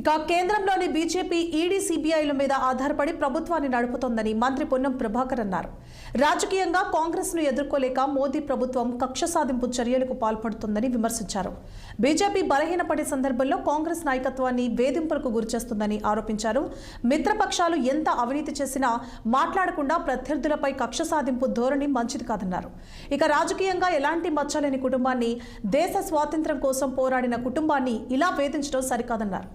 ఇక కేంద్రంలోని BJP ED సిబిఐల మీద ఆధారపడి ప్రభుత్వాన్ని నడుపుతోందని మంత్రి పొన్నం ప్రభాకర్ అన్నారు. రాజకీయంగా కాంగ్రెస్ ను ఎదుర్కోలేక మోదీ ప్రభుత్వం కక్ష సాధింపు చర్యలకు పాల్పడుతుందని విమర్శించారు. బీజేపీ బలహీనపడే సందర్భంలో కాంగ్రెస్ నాయకత్వాన్ని వేధింపులకు గురిచేస్తుందని ఆరోపించారు. మిత్రపక్షాలు ఎంత అవినీతి చేసినా మాట్లాడకుండా ప్రత్యర్థులపై కక్ష సాధింపు ధోరణి మంచిది కాదన్నారు. ఇక రాజకీయంగా ఎలాంటి మచ్చలేని కుటుంబాన్ని, దేశ స్వాతంత్ర్యం కోసం పోరాడిన కుటుంబాన్ని ఇలా వేధించడం సరికాదన్నారు.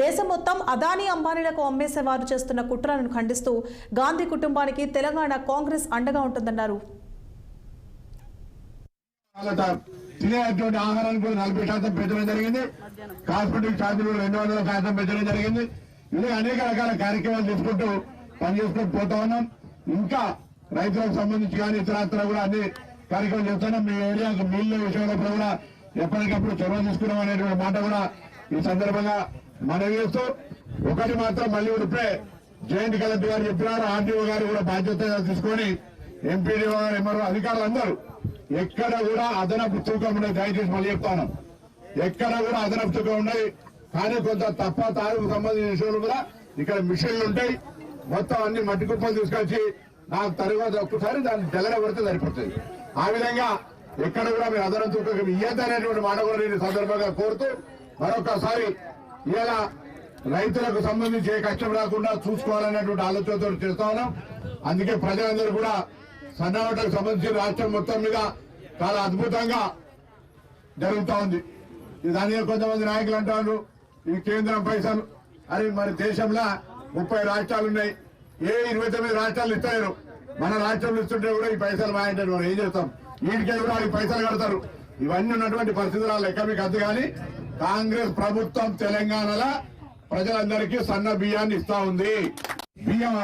దేశం మొత్తం అదానీ అంబానీలకు అమ్మేసేవారు చేస్తున్న కుట్రలను ఖండిస్తూ గాంధీ కుటుంబానికి తెలంగాణ కాంగ్రెస్ అండగా ఉంటుందన్నారు. ఆహారానికి కూడా 40% పెంచడం జరిగింది. కాస్మెటిక్ ఛార్జీలు 200% పెంచడం జరిగింది. ఇలా అనేక రకాల కార్యక్రమాలు తీసుకుంటూ పనిచేసుకుంటూ పోతా ఉన్నాం. ఇంకా రైతులకు సంబంధించి కానీ ఇతరత్ర కూడా అన్ని కార్యక్రమాలు చేస్తున్నాం. మీ ఏరియాకు నీళ్ల విషయంలో కూడా ఎప్పటికప్పుడు చొరవ తీసుకున్నాం అనేటువంటి మాట కూడా ఈ సందర్భంగా మనవి చేస్తూ, ఒకటి మాత్రం మళ్ళీ ఇప్పుడే జాయింట్ కలెక్టర్ గారు చెప్పినారు, ఆర్డీఓ గారు కూడా బాధ్యత తీసుకొని ఎంపీడీఓ గారు, ఎంఆర్ఓ అధికారులు అందరూ ఎక్కడ కూడా అదనపు తూకం ఉండదు. దయచేసి మళ్ళీ చెప్తాను, ఎక్కడ కూడా అదనపు తూకం ఉండదు. కానీ కొంత తప్ప తారుకు సంబంధించిన విషయాలు కూడా ఇక్కడ మిషన్లు ఉంటాయి. మొత్తం అన్ని మట్టి కుప్పలు తీసుకొచ్చి నాకు తర్వాత ఒక్కసారి దాన్ని తెల్లగా పడితే సరిపోతుంది. ఆ విధంగా ఎక్కడ కూడా మీరు అదనపు తూకం ఇయ్యద్దనేటువంటి మాట కూడా నేను సందర్భంగా కోరుతూ, మరొకసారి ఇలా రైతులకు సంబంధించి ఏ కష్టం రాకుండా చూసుకోవాలనేటువంటి ఆలోచనతో చేస్తా ఉన్నాం. అందుకే ప్రజలందరూ కూడా సన్నవాటకు సంబంధించి రాష్ట్రం మొత్తం మీద చాలా అద్భుతంగా జరుగుతూ ఉంది. దాని కొంతమంది నాయకులు అంటారు ఈ కేంద్రం పైసలు అని. మరి దేశంలో 30 రాష్ట్రాలు ఉన్నాయి. ఏ 29 రాష్ట్రాలు ఇస్తారు. మన రాష్ట్రంలో ఇస్తుంటే కూడా ఈ పైసలు మాయంటారు. మనం ఏం చేస్తాం? వీటికి కూడా ఈ పైసలు కడతారు. ఇవన్నీ ఉన్నటువంటి పరిస్థితుల లెక్క మీకు అద్దు. కానీ కాంగ్రెస్ ప్రభుత్వం తెలంగాణలో ప్రజలందరికీ సన్న బియ్యాన్ని ఇస్తా ఉంది. బియ్యం